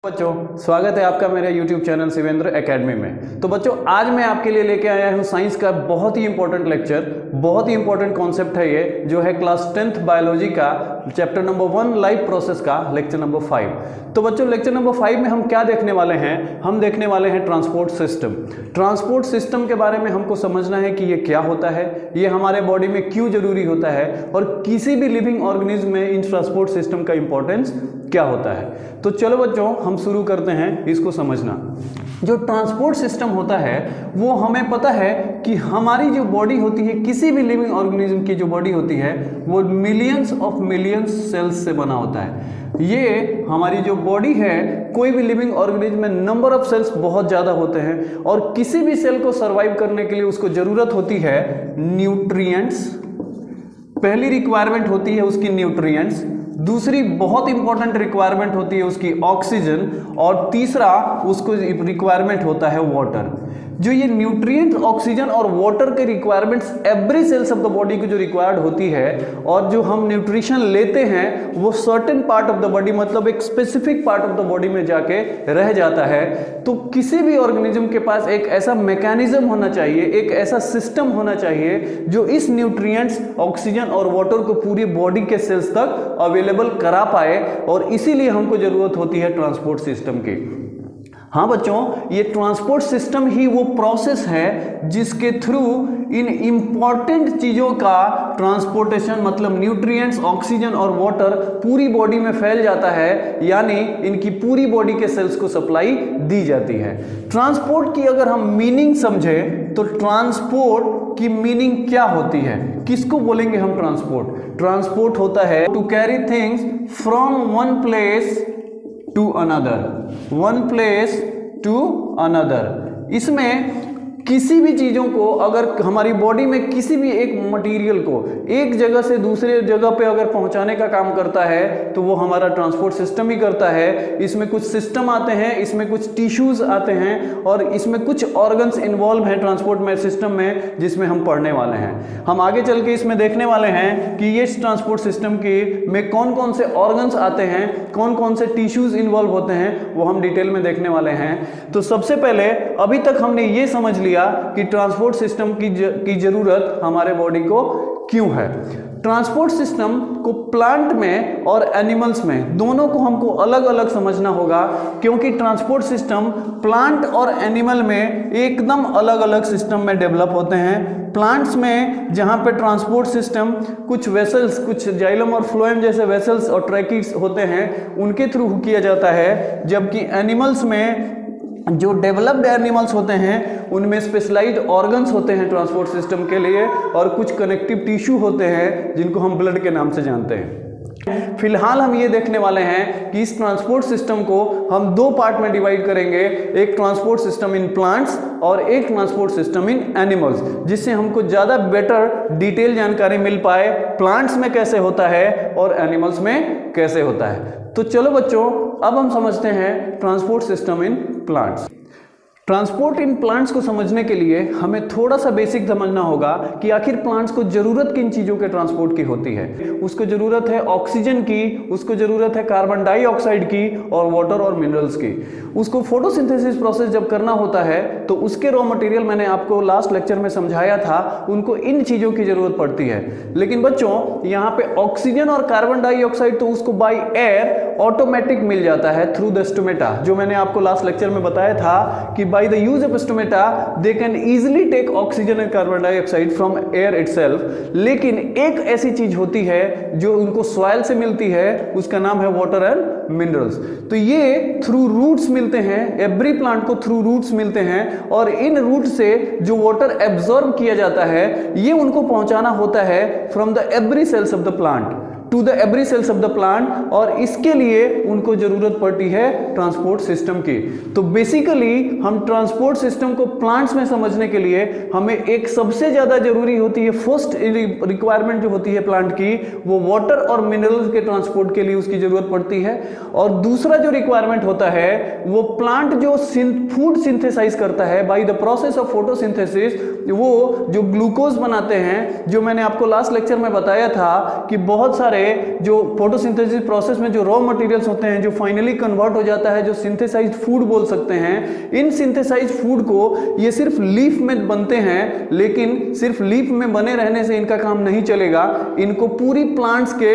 बच्चों स्वागत है आपका मेरे YouTube चैनल शिवेंद्र एकेडमी में। तो बच्चों आज मैं आपके लिए लेके आया हूँ साइंस का बहुत ही इंपॉर्टेंट लेक्चर, बहुत ही इंपॉर्टेंट कॉन्सेप्ट है ये, जो है क्लास 10th बायोलॉजी का चैप्टर नंबर 1 लाइफ प्रोसेस का लेक्चर नंबर 5। तो बच्चों लेक्चर नंबर 5 में हम क्या देखने वाले हैं? हम देखने वाले हैं ट्रांसपोर्ट सिस्टम। ट्रांसपोर्ट सिस्टम के बारे में हमको समझना है कि ये क्या होता है, ये हमारे बॉडी में क्यों जरूरी होता है और किसी भी लिविंग ऑर्गेनिज्म में इन ट्रांसपोर्ट सिस्टम का इंपॉर्टेंस क्या होता है। तो चलो बच्चों हम शुरू करते हैं इसको समझना। जो ट्रांसपोर्ट सिस्टम होता है वो हमें पता है कि हमारी जो बॉडी होती है, किसी भी लिविंग ऑर्गेनिज्म की जो बॉडी होती है वो मिलियंस ऑफ मिलियंस सेल्स से बना होता है। ये हमारी जो बॉडी है, कोई भी लिविंग ऑर्गेनिज्म में नंबर ऑफ सेल्स बहुत ज़्यादा होते हैं और किसी भी सेल को सर्वाइव करने के लिए उसको ज़रूरत होती है न्यूट्रिएंट्स। पहली रिक्वायरमेंट होती है उसकी न्यूट्रिएंट्स, दूसरी बहुत इंपॉर्टेंट रिक्वायरमेंट होती है उसकी ऑक्सीजन और तीसरा उसको रिक्वायरमेंट होता है वाटर। जो ये न्यूट्रिएंट, ऑक्सीजन और वाटर के requirements every cells of the body को जो रिक्वायर्ड होती है और जो हम न्यूट्रिशन लेते हैं वो certain part of the body, मतलब एक specific part of the body में जाके रह जाता है। तो किसी भी ऑर्गेनिज्म के पास एक ऐसा मैकेनिज्म होना चाहिए, एक ऐसा सिस्टम होना चाहिए जो इस न्यूट्रिएंट्स, ऑक्सीजन और वाटर को पूरी बॉडी के सेल्स तक अवेलेबल करा पाए, और इसीलिए हमको जरूरत होती है ट्रांसपोर्ट सिस्टम की। हाँ बच्चों, ये ट्रांसपोर्ट सिस्टम ही वो प्रोसेस है जिसके थ्रू इन इंपॉर्टेंट चीज़ों का ट्रांसपोर्टेशन, मतलब न्यूट्रिएंट्स, ऑक्सीजन और वाटर पूरी बॉडी में फैल जाता है, यानी इनकी पूरी बॉडी के सेल्स को सप्लाई दी जाती है। ट्रांसपोर्ट की अगर हम मीनिंग समझें तो ट्रांसपोर्ट की मीनिंग क्या होती है, किसको बोलेंगे हम ट्रांसपोर्ट? ट्रांसपोर्ट होता है to carry things from one place to another, one place to another. इसमें किसी भी चीज़ों को, अगर हमारी बॉडी में किसी भी एक मटेरियल को एक जगह से दूसरे जगह पे अगर पहुंचाने का काम करता है तो वो हमारा ट्रांसपोर्ट सिस्टम ही करता है। इसमें कुछ सिस्टम आते हैं, इसमें कुछ टिश्यूज आते हैं और इसमें कुछ ऑर्गन्स इन्वॉल्व हैं ट्रांसपोर्ट में सिस्टम में, जिसमें हम पढ़ने वाले हैं। हम आगे चल के इसमें देखने वाले हैं कि ये ट्रांसपोर्ट सिस्टम के में कौन कौन से ऑर्गन्स आते हैं, कौन कौन से टिश्यूज इन्वॉल्व होते हैं, वो हम डिटेल में देखने वाले हैं। तो सबसे पहले अभी तक हमने ये समझ लिया कि ट्रांसपोर्ट सिस्टम की जरूरत हमारे बॉडी को क्यों है। ट्रांसपोर्ट सिस्टम को प्लांट में और एनिमल्स में दोनों को हमको अलग अलग समझना होगा, क्योंकि ट्रांसपोर्ट सिस्टम प्लांट और एनिमल में एकदम अलग अलग सिस्टम में डेवलप होते हैं। प्लांट्स में जहाँ पे ट्रांसपोर्ट सिस्टम कुछ वेसल्स, कुछ जाइलम और फ्लोएम जैसे वेसल्स और ट्रैकिड्स होते हैं, उनके थ्रू किया जाता है, जबकि एनिमल्स में जो डेवलप्ड एनिमल्स होते हैं उनमें स्पेशलाइज्ड ऑर्गन्स होते हैं ट्रांसपोर्ट सिस्टम के लिए, और कुछ कनेक्टिव टिश्यू होते हैं जिनको हम ब्लड के नाम से जानते हैं। फिलहाल हम ये देखने वाले हैं कि इस ट्रांसपोर्ट सिस्टम को हम दो पार्ट में डिवाइड करेंगे, एक ट्रांसपोर्ट सिस्टम इन प्लांट्स और एक ट्रांसपोर्ट सिस्टम इन एनिमल्स, जिससे हमको ज़्यादा बेटर डिटेल जानकारी मिल पाए प्लांट्स में कैसे होता है और एनिमल्स में कैसे होता है। तो चलो बच्चों अब हम समझते हैं transport system in plants. Transport in plants को समझने के लिए हमें थोड़ा सा बेसिक समझना होगा कि आखिर प्लांट्स को जरूरत किन चीज़ों के ट्रांसपोर्ट की होती है। उसको जरूरत है ऑक्सीजन की, उसको जरूरत है कार्बन डाइऑक्साइड की और वाटर और मिनरल्स की। उसको फोटोसिंथेसिस प्रोसेस जब करना होता है तो उसके रॉ मटेरियल मैंने आपको लास्ट लेक्चर में समझाया था, उनको इन चीज़ों की जरूरत पड़ती है। लेकिन बच्चों यहाँ पे ऑक्सीजन और कार्बन डाइऑक्साइड तो उसको बाई एयर ऑटोमेटिक मिल जाता है थ्रू द स्टोमेटा, जो मैंने आपको लास्ट लेक्चर में बताया था कि by the use of stomata they can easily take oxygen and carbon dioxide from air itself। लेकिन एक ऐसी चीज होती है जो उनको सॉइल से मिलती है, उसका नाम है वाटर एंड मिनरल्स। तो ये थ्रू रूट्स मिलते हैं, एवरी प्लांट को थ्रू रूट्स मिलते हैं, और इन रूट से जो वाटर एब्जॉर्ब किया जाता है ये उनको पहुंचाना होता है from the every cells of the plant to the every cells of the plant, और इसके लिए उनको जरूरत पड़ती है ट्रांसपोर्ट सिस्टम की। तो बेसिकली हम ट्रांसपोर्ट सिस्टम को प्लांट्स में समझने के लिए हमें एक सबसे ज्यादा जरूरी होती है, फर्स्ट रिक्वायरमेंट जो होती है प्लांट की, वो वाटर और मिनरल्स के ट्रांसपोर्ट के लिए उसकी जरूरत पड़ती है। और दूसरा जो रिक्वायरमेंट होता है वो प्लांट जो फूड सिंथेसाइज करता है by the process of photosynthesis, वो जो ग्लूकोज बनाते हैं, जो मैंने आपको लास्ट लेक्चर में बताया था कि बहुत सारे सारे जो फोटोसिंथेसिस प्रोसेस में जो रॉ मटेरियल्स होते हैं, जो फाइनली कन्वर्ट हो जाता है, जो सिंथेसाइज्ड फूड बोल सकते हैं, इन सिंथेसाइज्ड फूड को ये सिर्फ लीफ में बनते हैं, लेकिन सिर्फ लीफ में बने रहने से इनका काम नहीं चलेगा। इनको पूरी प्लांट्स के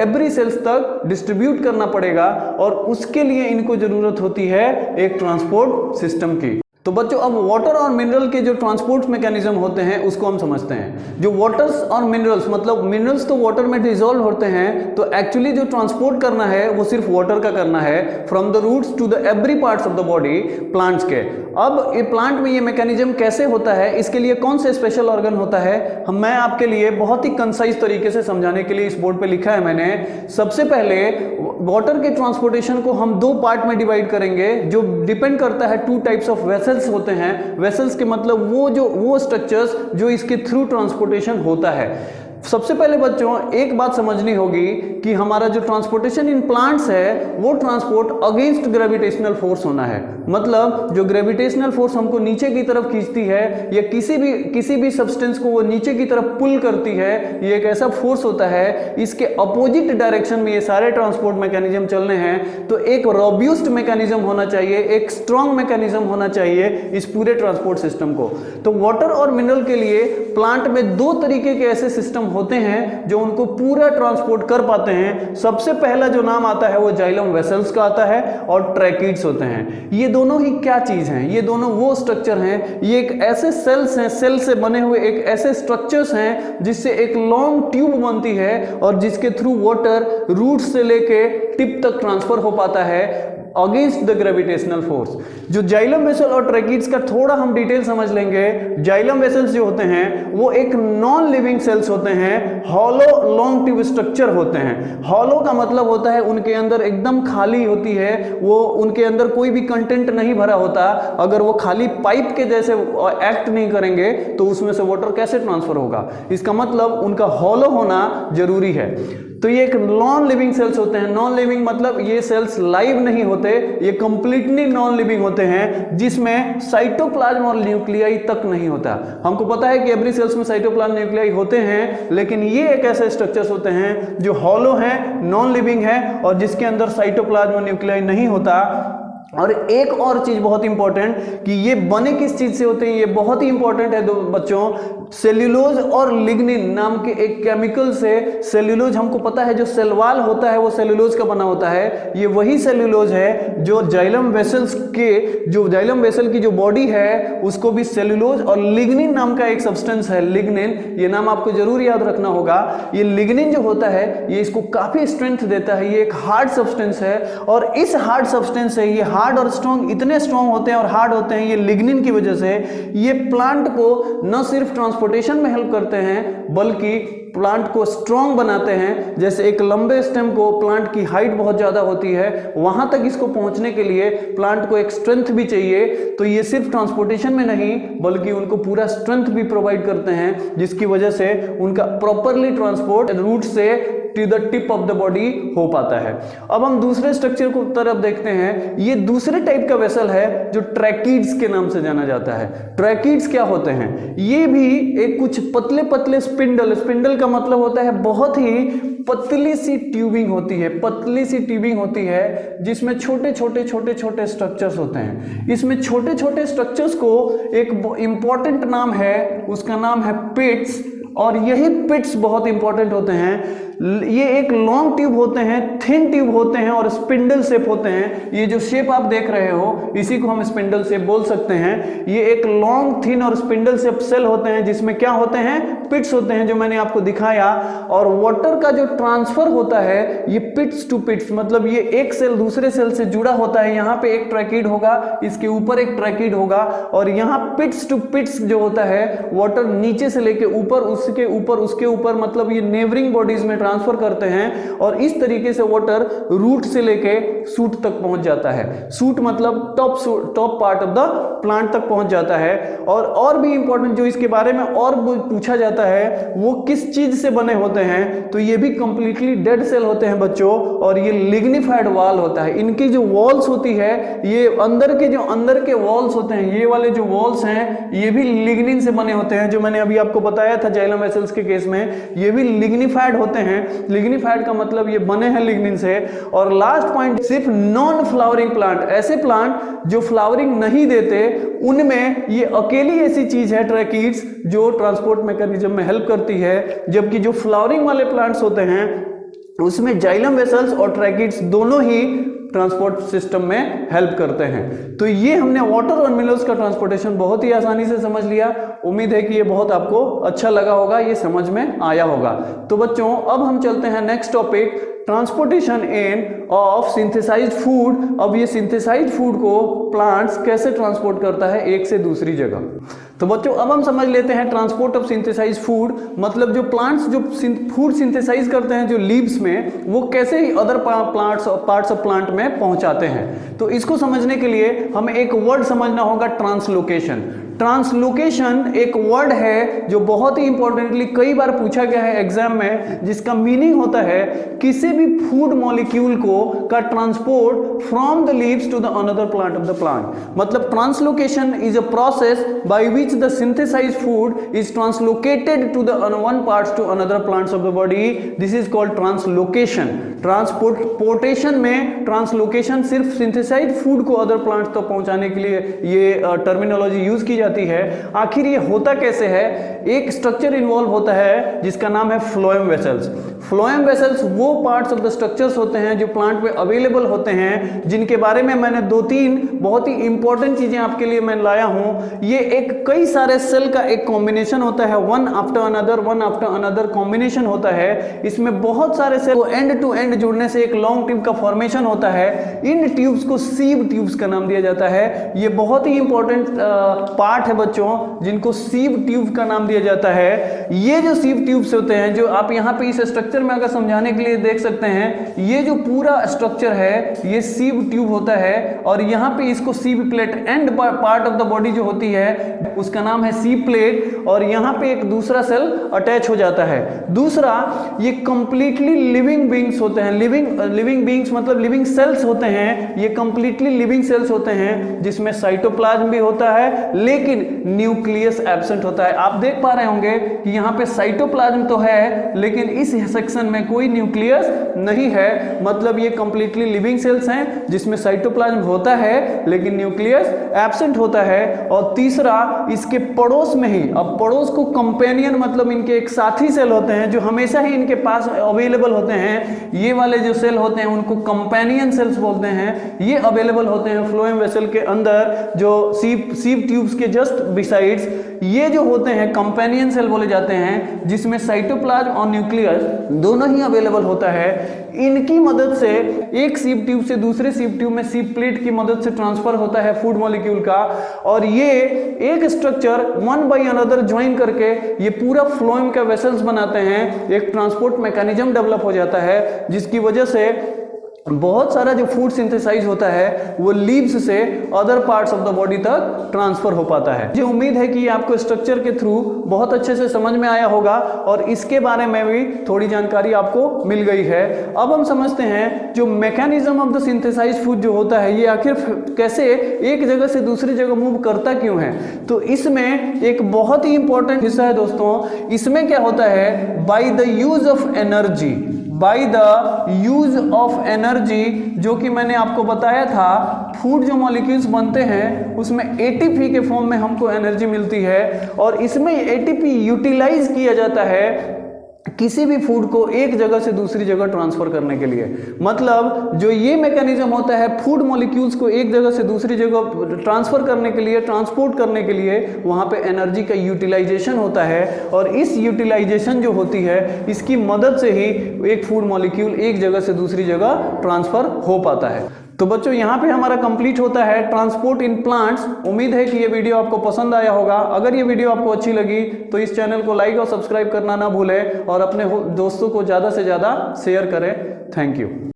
एवरी सेल्स तक डिस्ट्रीब्यूट करना पड़ेगा और उसके लिए इनको जरूरत होती है एक ट्रांसपोर्ट सिस्टम की। तो बच्चों अब वाटर और मिनरल के जो ट्रांसपोर्ट मैकेनिज्म होते हैं उसको हम समझते हैं। जो वाटर्स और मिनरल्स, मतलब मिनरल्स तो वाटर में डिसॉल्व होते हैं, तो एक्चुअली जो ट्रांसपोर्ट करना है वो सिर्फ वाटर का करना है from the roots to the every parts of the body plants के। अब ये प्लांट में ये मैकेनिज्म कैसे होता है, इसके लिए कौन से स्पेशल ऑर्गन होता है, मैं आपके लिए बहुत ही कंसाइज तरीके से समझाने के लिए इस बोर्ड पे लिखा है मैंने। सबसे पहले वाटर के ट्रांसपोर्टेशन को हम दो पार्ट में डिवाइड करेंगे, जो डिपेंड करता है टू टाइप्स ऑफ वेसल्स होते हैं। वेसल्स के मतलब वो स्ट्रक्चर्स जो इसके थ्रू ट्रांसपोर्टेशन होता है। सबसे पहले बच्चों एक बात समझनी होगी कि हमारा जो ट्रांसपोर्टेशन इन प्लांट्स है वो ट्रांसपोर्ट अगेंस्ट ग्रेविटेशनल फोर्स होना है। मतलब जो ग्रेविटेशनल फोर्स हमको नीचे की तरफ खींचती है या किसी भी सब्सटेंस को वो नीचे की तरफ पुल करती है, ये एक ऐसा फोर्स होता है। इसके अपोजिट डायरेक्शन में ये सारे ट्रांसपोर्ट मैकेनिज्म चलने हैं, तो एक रोब्यूस्ट मैकेनिज्म होना चाहिए, एक स्ट्रॉन्ग मैकेनिज्म होना चाहिए इस पूरे ट्रांसपोर्ट सिस्टम को। तो वाटर और मिनरल के लिए प्लांट में दो तरीके के ऐसे सिस्टम होते हैं जो उनको पूरा ट्रांसपोर्ट कर पाते हैं। सबसे पहला जो नाम आता है वो जाइलम वेसल्स का आता है और ट्रैकिड्स होते हैं। ये दोनों ही क्या चीज हैं, ये दोनों वो स्ट्रक्चर हैं, ये एक ऐसे सेल्स हैं, सेल से बने हुए एक ऐसे स्ट्रक्चर्स हैं जिससे एक लॉन्ग ट्यूब बनती है और जिसके थ्रू वाटर रूट से लेके टिप तक ट्रांसफर हो पाता है अगेंस्ट द ग्रेविटेशनल फोर्स। जो जाइलम वेसल और ट्रैकिड्स का थोड़ा हम डिटेल समझ लेंगे। जाइलम वेसल्स जो होते हैं वो एक नॉन लिविंग सेल्स होते हैं, हॉलो लॉन्ग ट्यूब स्ट्रक्चर होते हैं। हॉलो का मतलब होता है उनके अंदर एकदम खाली होती है, वो उनके अंदर कोई भी कंटेंट नहीं भरा होता। अगर वो खाली पाइप के जैसे एक्ट नहीं करेंगे तो उसमें से वाटर कैसे ट्रांसफर होगा, इसका मतलब उनका हॉलो होना जरूरी है। तो ये एक नॉन लिविंग सेल्स होते हैं। नॉन लिविंग मतलब ये सेल्स लाइव नहीं होते, ये कंप्लीटली नॉन लिविंग होते हैं, जिसमें साइटोप्लाज्म और न्यूक्लियाई तक नहीं होता। हमको पता है कि एवरी सेल्स में साइटोप्लाज्म न्यूक्लियाई होते हैं, लेकिन ये एक ऐसे स्ट्रक्चर्स होते हैं जो हॉलो है, नॉन लिविंग है और जिसके अंदर साइटोप्लाज्म और न्यूक्लियाई नहीं होता। और एक और चीज बहुत इंपॉर्टेंट कि ये बने किस चीज से होते हैं, ये बहुत ही इंपॉर्टेंट है दो बच्चों। सेल्यूलोज और लिग्निन नाम के एक केमिकल से, सेल्यूलोज हमको पता है जो सेलवाल होता है वो सेल्यूलोज का बना होता है। ये वही सेल्यूलोज है जो जाइलम वेसल्स के, जो जाइलम वेसल की जो बॉडी है उसको भी सेल्यूलोज और लिग्निन नाम का एक सब्सटेंस है, लिग्निन। ये नाम आपको जरूर याद रखना होगा। ये लिग्निन जो होता है ये इसको काफी स्ट्रेंथ देता है, ये एक हार्ड सब्सटेंस है और इस हार्ड सब्सटेंस से ये हार्ड और स्ट्रॉन्ग, इतने स्ट्रॉन्ग होते हैं और हार्ड होते हैं ये लिग्निन की वजह से। ये प्लांट को न सिर्फ ट्रांसपोर्टेशन में हेल्प करते हैं बल्कि प्लांट को स्ट्रॉन्ग बनाते हैं। जैसे एक लंबे स्टेम को, प्लांट की हाइट बहुत ज़्यादा होती है, वहाँ तक इसको पहुँचने के लिए प्लांट को एक स्ट्रेंथ भी चाहिए। तो ये सिर्फ ट्रांसपोर्टेशन में नहीं बल्कि उनको पूरा स्ट्रेंथ भी प्रोवाइड करते हैं, जिसकी वजह से उनका प्रॉपरली ट्रांसपोर्ट रूट से to the tip of the body हो पाता है। अब हम दूसरे स्ट्रक्चर को तरफ देखते हैं। ये दूसरे टाइप का वेसल है जो ट्रैकिड्स के नाम से जाना जाता है। ट्रैकिड्स क्या होते हैं? ये भी एक कुछ पतले पतले स्पिंडल, स्पिंडल का मतलब होता है बहुत ही पतली सी ट्यूबिंग होती है, पतली सी ट्यूबिंग होती है जिसमें छोटे छोटे छोटे छोटे स्ट्रक्चर्स होते हैं। इसमें छोटे छोटे स्ट्रक्चर्स को एक इंपॉर्टेंट नाम है, उसका नाम है पिट्स, और यही पिट्स बहुत इंपॉर्टेंट होते हैं। ये एक लॉन्ग ट्यूब होते हैं, थिन ट्यूब होते हैं और स्पिंडल शेप होते हैं। ये जो शेप आप देख रहे हो इसी को हम स्पिंडल शेप बोल सकते हैं। ये एक लॉन्ग, थिन और स्पिंडल शेप सेल होते हैं जिसमें क्या होते हैं? पिट्स होते हैं, जो मैंने आपको दिखाया। और वाटर का जो ट्रांसफर होता है ये पिट्स टू पिट्स, मतलब ये एक सेल दूसरे सेल से जुड़ा होता है। यहाँ पे एक ट्रैकिड होगा, इसके ऊपर एक ट्रैकिड होगा और यहाँ पिट्स टू पिट्स जो होता है वाटर नीचे से लेके ऊपर, उसके ऊपर, उसके ऊपर, मतलब ये नेबरिंग बॉडीज में ट्रांसफर करते हैं और इस तरीके से वाटर रूट से लेके सूट तक पहुंच जाता है। सूट मतलब top part of the plant तक पहुंच जाता है। और भी इंपॉर्टेंट जो इसके बारे में और पूछा जाता है वो किस चीज से बने होते हैं, तो ये भी कंप्लीटली डेड सेल होते हैं बच्चों, और ये लिग्निफाइड वॉल होता है। इनकी जो वॉल्स होती है, ये अंदर के वॉल्स होते हैं, ये वाले जो वॉल्स हैं ये भी लिग्निन से बने होते हैं। जो मैंने अभी आपको बताया था जाइलम वेसल्स के केस में, ये भी लिग्निफाइड होते हैं हैं, लिग्निफाइड का मतलब ये बने हैं लिग्निन से। और लास्ट पॉइंट, सिर्फ नॉन फ्लावरिंग प्लांट, ऐसे प्लांट जो फ्लावरिंग नहीं देते, उनमें ये अकेली ऐसी चीज है ट्रैकिड्स जो ट्रांसपोर्ट मैकेनिज्म में हेल्प करती है। जबकि जो फ्लावरिंग वाले प्लांट्स होते हैं उसमें जाइलम वेसल्स और ट्रैकिड्स दोनों ही ट्रांसपोर्ट सिस्टम में हेल्प करते हैं। तो ये हमने वाटर और मिनरल्स का ट्रांसपोर्टेशन बहुत ही आसानी से समझ लिया। उम्मीद है कि ये बहुत आपको अच्छा लगा होगा, ये समझ में आया होगा। तो बच्चों अब हम चलते हैं next topic, transportation in of synthesised food. अब ये सिंथेसाइज्ड फूड को प्लांट्स कैसे ट्रांसपोर्ट करता है एक से दूसरी जगह। तो बच्चों अब हम समझ लेते हैं ट्रांसपोर्ट ऑफ सिंथेसाइज्ड फूड, मतलब जो प्लांट्स जो फूड सिंथेसाइज करते हैं जो लीव्स में, वो कैसे ही अदर पार्ट्स ऑफ प्लांट में पहुंचाते हैं। तो इसको समझने के लिए हमें एक वर्ड समझना होगा, ट्रांसलोकेशन। ट्रांसलोकेशन एक वर्ड है जो बहुत ही इंपॉर्टेंटली कई बार पूछा गया है एग्जाम में, जिसका मीनिंग होता है किसी भी फूड मॉलिक्यूल को का transport from the leaves to the another plant of the plant. मतलब translocation is a process by which the synthesised food is translocated to the one parts to another plants of the body. This is called translocation. Transportation में translocation सिर्फ synthesised food को other plants तक पहुंचाने के लिए ये terminology use की जाती है। आखिर ये होता कैसे है? एक स्ट्रक्चर इन्वॉल्व होता है जिसका नाम है फ्लोएम वेसल्स। फ्लोएम वेसल्स वो पार्ट्स ऑफ द स्ट्रक्चर्स होते हैं जो प्लांट में अवेलेबल होते हैं, जिनके बारे में मैंने 2-3 बहुत ही इंपॉर्टेंट चीजें आपके लिए मैं लाया हूं। ये एक कई सारे सेल का एक कॉम्बिनेशन होता है, वन आफ्टर अनदर कॉम्बिनेशन होता है। इसमें बहुत सारे सेल को एंड टू एंड जुड़ने से एक लॉन्ग ट्यूब का फॉर्मेशन होता है। इन ट्यूब्स को सीव ट्यूब्स का नाम दिया जाता है। ये बहुत ही इंपॉर्टेंट पार्ट है बच्चों, जिनको सीव ट्यूब का नाम दिया जाता है। ये जो सीव ट्यूब्स होते हैं, जो आप यहाँ पे इस स्ट्रक्चर में अगर समझाने के लिए देख सकते हैं, ये जो पूरा स्ट्रक्चर है ये सीव ट्यूब होता है। और यहाँ पे इसको sieve plate, and part of the body जो होती है उसका नाम है सीव प्लेट, और यहाँ पे एक दूसरा सेल अटैच हो जाता है। दूसरा, ये कंप्लीटली लिविंग बीइंग्स होते हैं। लिविंग बीइंग्स मतलब लिविंग सेल्स होते हैं। ये कंप्लीटली लिविंग सेल्स होते हैं जिसमें साइटोप्लाज्म भी होता है लेकिन न्यूक्लियस एब्सेंट होता है। आप देख पा रहे होंगे कि यहाँ पे साइटोप्लाज्म तो है लेकिन इस सेक्शन में कोई न्यूक्लियस नहीं है। मतलब ये कंप्लीटली लिविंग सेल्स हैं जिसमें साइटोप्लाज्म होता है लेकिन न्यूक्लियस एब्सेंट होता है। और तीसरा, इसके पड़ोस में ही, अब पड़ोस को कंपेनियन मतलब इनके एक साथी सेल होते हैं जो हमेशा ही इनके पास अवेलेबल होते हैं। ये वाले जो सेल होते हैं उनको कंपेनियन सेल्स बोलते हैं। ये अवेलेबल होते हैं फ्लोएम वेसल के अंदर, जो सीव ट्यूब्स के जस्ट बिसाइड्स। ये जो होते हैं कंपेनियन सेल बोले जाते हैं, जिसमें साइटोप्लाज्म और न्यूक्लियस दोनों ही अवेलेबल होता है। इनकी मदद से एक सीव ट्यूब से दूसरे सीव ट्यूब में सीव प्लेट की मदद से ट्रांसफर होता है फूड मॉलिक्यूल का। और ये एक structure one by another join करके ये पूरा फ्लोएम का वेसल्स बनाते हैं। एक ट्रांसपोर्ट मैकेनिज्म डेवलप हो जाता है जिसकी वजह से बहुत सारा जो फूड सिंथेसाइज होता है वो लीव्स से other parts of the body तक ट्रांसफर हो पाता है। मुझे उम्मीद है कि आपको स्ट्रक्चर के थ्रू बहुत अच्छे से समझ में आया होगा और इसके बारे में भी थोड़ी जानकारी आपको मिल गई है। अब हम समझते हैं जो mechanism of the synthesise food जो होता है ये आखिर कैसे एक जगह से दूसरी जगह मूव करता क्यों है। तो इसमें एक बहुत ही इंपॉर्टेंट हिस्सा है दोस्तों। इसमें क्या होता है, by the use of energy, by the use of energy, जो कि मैंने आपको बताया था फूड जो मॉलिक्यूल्स बनते हैं उसमें एटीपी के फॉर्म में हमको एनर्जी मिलती है और इसमें एटीपी यूटिलाइज किया जाता है किसी भी फूड को एक जगह से दूसरी जगह ट्रांसफर करने के लिए। मतलब जो ये मैकेनिज्म होता है फूड मॉलिक्यूल्स को एक जगह से दूसरी जगह ट्रांसफर करने के लिए, ट्रांसपोर्ट करने के लिए, वहां पे एनर्जी का यूटिलाइजेशन होता है और इस यूटिलाइजेशन जो होती है इसकी मदद से ही एक फूड मॉलिक्यूल एक जगह से दूसरी जगह ट्रांसफर हो पाता है। तो बच्चों यहाँ पे हमारा कंप्लीट होता है ट्रांसपोर्ट इन प्लांट्स। उम्मीद है कि ये वीडियो आपको पसंद आया होगा। अगर ये वीडियो आपको अच्छी लगी तो इस चैनल को लाइक और सब्सक्राइब करना ना भूलें और अपने दोस्तों को ज़्यादा से ज़्यादा शेयर करें। Thank you.